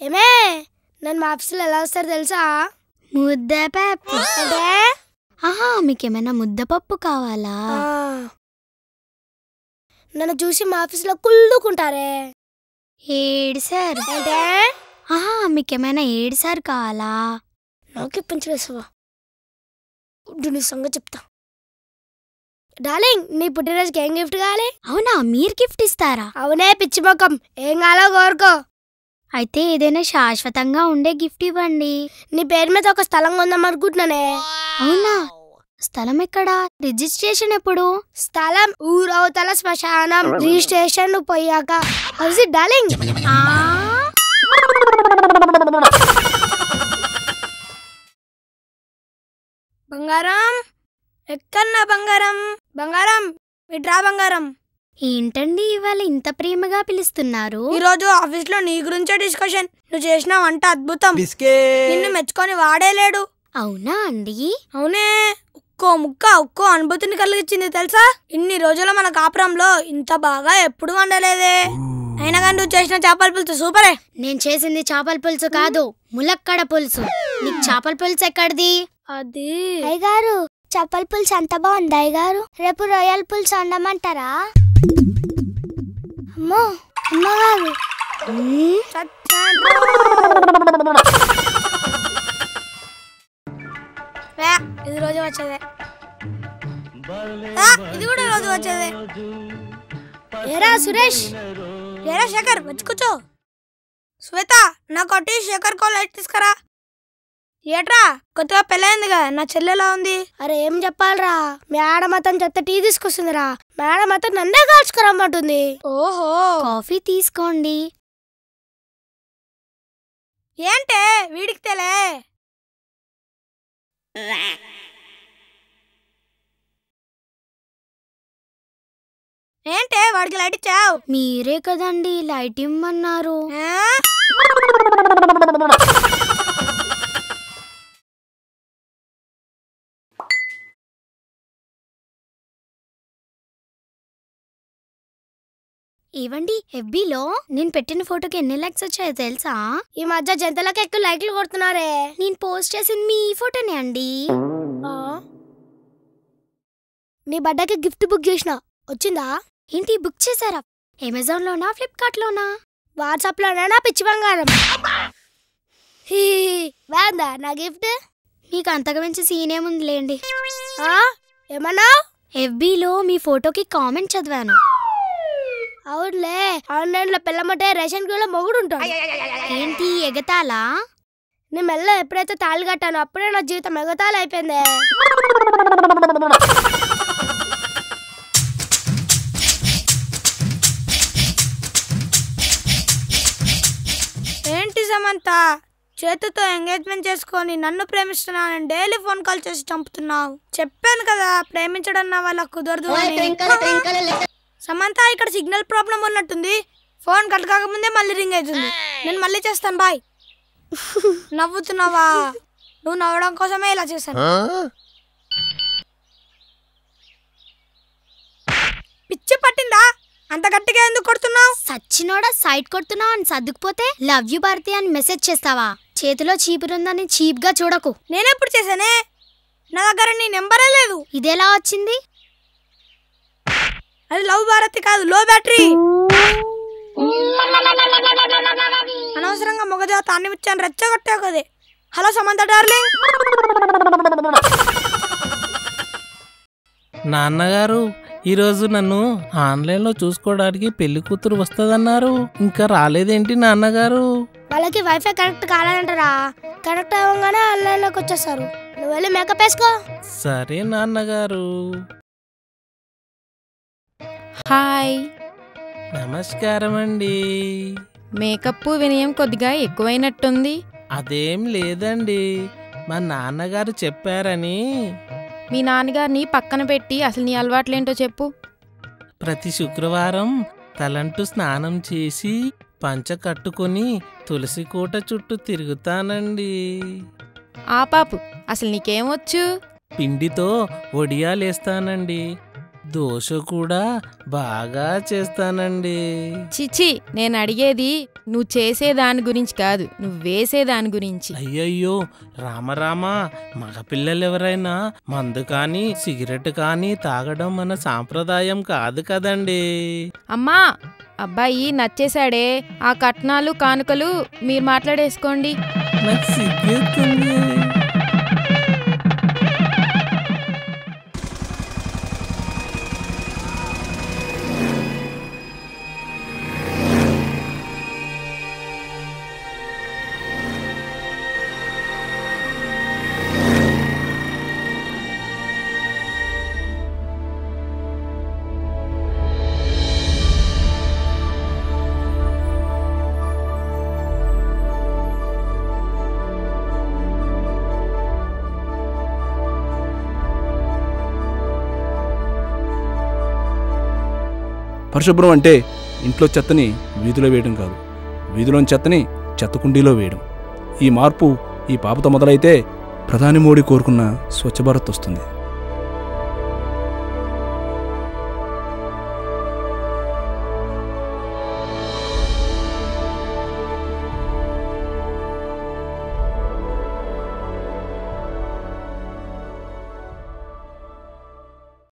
ఏమే నన్ను మా ఆఫీసులో ఎలా వస్తారు తెలుసా? ముద్దపప్పు. అంటే ఆహా, మీకేమైనా ముద్దపప్పు కావాలా? నన్ను చూసి మా ఆఫీసులో కుళ్ళుకుంటారే. ఏడ్సార్. అంటే ఆహా, మీకేమైనా ఏడ్సార్ కావాలా? నాకు ఇప్పించలేసావా? నీ సంగతి చెప్తా. డార్లింగ్, నీ పుట్టినరోజుకి ఏం గిఫ్ట్ కావాలి? అవునా, మీరు గిఫ్ట్ ఇస్తారా? అవునే పిచ్చి మొక్కం, ఏం కావాలో కోరుకో. అయితే ఏదైనా శాశ్వతంగా ఉండే గిఫ్ట్ ఇవ్వండి. నీ పేరు మీద ఒక స్థలం కొందాం అనుకుంటున్నానే. అవునా, స్థలం ఎక్కడా? రిజిస్ట్రేషన్ ఎప్పుడు? స్థలం ఊరవతల శ్మశానం. రిజిస్ట్రేషన్ పోయాక. డార్లింగ్, బంగారం ఎక్కన్నా? బంగారం బంగారం ఇట్రా. బంగారం ఏంటండి ఇవాళ ఇంత ప్రేమగా పిలుస్తున్నారు? ఈరోజు ఆఫీస్ లో నీ గురించే డిస్కషన్. నువ్వు చేసిన వంట అద్భుతం. నిన్ను మెచ్చుకొని వాడేలేడు. అవునా అండి? అవునే, ఒక్కో అనుభూతిని కలిగించింది తెలుసా. ఇన్ని రోజుల మన కాపురంలో ఇంత బాగా ఎప్పుడు వండలేదే. అయినా కానీ నువ్వు చేసిన చేపల పులుసు సూపరే. నేను చేసింది చేపల పులుసు కాదు, ములక్కడ పులుసు. నీకు చేపల పులుసు ఎక్కడిది? అది అయ్యగారు, చేపల పులుసు అంత బాగుంది అయ్యగారు. రేపు రొయ్యల పులుసు వండమంటారా? అమ్మో అమ్మగారు, ఇది రోజు వచ్చేదే. ఇది కూడా రోజు వచ్చేదే. ఏరా సురేష్, ఏరా శేఖర్, వచ్చి కూర్చో. శ్వేత, నాకు టీ శేఖర్ కో లైట్ తీసుకురా. ఏట్రా, కొత్తగా పెళ్ళైంది కదా, నా చెల్లెలా ఉంది? అరే ఏం చెప్పాలరా, మేడం అతను చెత్త టీ తీసుకొస్తుందిరా. మేడం అతను నన్నే కాల్చుకురమ్మంటుంది. ఓహో, కాఫీ తీసుకోండి. ఏంటే వీడికి తెలే? ఏంటే వాడికి లైట్ ఇచ్చావు? మీరే కదండి లైట్ ఇమ్మన్నారు. ఏవండి, ఎఫ్బీలో నేను పెట్టిన ఫోటోకి ఎన్ని లైక్స్ వచ్చాయో తెలుసా? ఈ మధ్య జంతలకు ఎక్కువ లైక్లు కొడుతున్నారే. నేను పోస్ట్ చేసింది మీ ఫోటోనే అండి. నీ బర్త్డేకి గిఫ్ట్ బుక్ చేసిన, వచ్చిందా? ఏంటి, బుక్ చేశారా? అమెజాన్ లోనా, ఫ్లిప్కార్ట్ లోనా? వాట్సాప్ లోనా? పిచ్చి బంగారం. బాగుందా నా గిఫ్ట్? మీకు అంతకు మించి సీన్ ఏముందిలేండి. ఏమన్నా? ఎఫ్బీలో మీ ఫోటోకి కామెంట్ చదివాను. అవునులే, ఆన్లైన్ లో పిల్లమంటే రేషన్ క్యూలో మొగుడు ఉంటాడు. ఏంటి ఎగతాలా? నీ మెల్ల ఎప్పుడైతే తాళి కట్టానో అప్పుడే నా జీవితం ఎగతాళి అయిపోయింది. ఏంటి సమంత, చేతితో ఎంగేజ్మెంట్ చేసుకొని నన్ను ప్రేమిస్తున్నానని డైలీ ఫోన్ కాల్ చేసి చంపుతున్నావు. చెప్పాను కదా, ప్రేమించడం నా వల్ల కుదరదు అని. సమంత, ఇక్కడ సిగ్నల్ ప్రాబ్లం ఉన్నట్టుంది. ఫోన్ కట్ కాకముందే మళ్ళీ రింగ్ అవుతుంది. నేను మళ్ళీ చేస్తాను, బాయ్. నవ్వుతున్నావా? నువ్వు నవ్వడం కోసమే ఇలా చేశాను. పిచ్చి పట్టిందా? అంత గట్టిగా ఎందుకు కొడుతున్నావు? సచ్చినోడా, సైడ్ కొడుతున్నావు అని సర్దుకుపోతే లవ్ యూ భారతి అని మెసేజ్ చేస్తావా? చేతిలో చీపురుందని చీప్ గా చూడకు. నేనెప్పుడు చేశానే? నా దగ్గర నీ నెంబరే లేదు. ఇదెలా వచ్చింది? అది లవ్ భారతి కాదు, లో బ్యాటరీ. అనవసరంగా మొగజాత అన్నిమిచ్చాను రెచ్చగొట్టావు కదే. Hello Samantha darling. నాన్నగారు, ఈరోజు నన్ను ఆన్లైన్లో చూసుకోవడానికి పెళ్లి కూతురు వస్తుందన్నారు, ఇంకా రాలేదేంటి నాన్నగారు? వాళ్ళకి వైఫై కనెక్ట్ కాలేదంటారా. కనెక్ట్ అవ్వగానే ఆన్లైన్లోకి వచ్చేస్తారు. నువ్వు వెళ్ళి మేకప్ వేసుకో. సరే నాన్నగారు. హాయ్, నమస్కారం అండి. మేకప్ వినయం కొద్దిగా ఎక్కువైనట్టుంది. అదేం లేదండి, మా నాన్నగారు చెప్పారని. మీ నాన్నగారిని పక్కన పెట్టి అసలు నీ అలవాట్లేంటో చెప్పు. ప్రతి శుక్రవారం తలంటూ స్నానం చేసి పంచ కట్టుకొని తులసి కోట చుట్టూ తిరుగుతానండి. ఆ పాపు, అసలు నీకేమొచ్చు? పిండితో వడియాలేస్తానండి. దోశ కూడా బాగా చేస్తానండి. చిచి, నేను అడిగేది నువ్వు చేసేదాని గురించి కాదు, నువ్వు వేసేదాని గురించి. అయ్యయ్యో రామరామ, మగపిల్లలు ఎవరైనా మందు కానీ సిగరెట్ కానీ తాగడం మన సాంప్రదాయం కాదు కదండి. అమ్మా, అబ్బాయి నచ్చేశాడే, ఆ కట్నాలు కానుకలు మీరు మాట్లాడేసుకోండి. నాకు సిగ్గేస్తుంది. పరిశుభ్రం అంటే ఇంట్లో చెత్తని వీధిలో వేయడం కాదు, వీధిలోని చెత్తని చెత్తకుండీలో వేయడం. ఈ మార్పు ఈ పాపతో మొదలైతే ప్రధాని మోడీ కోరుకున్న స్వచ్ఛ భారత్ వస్తుంది.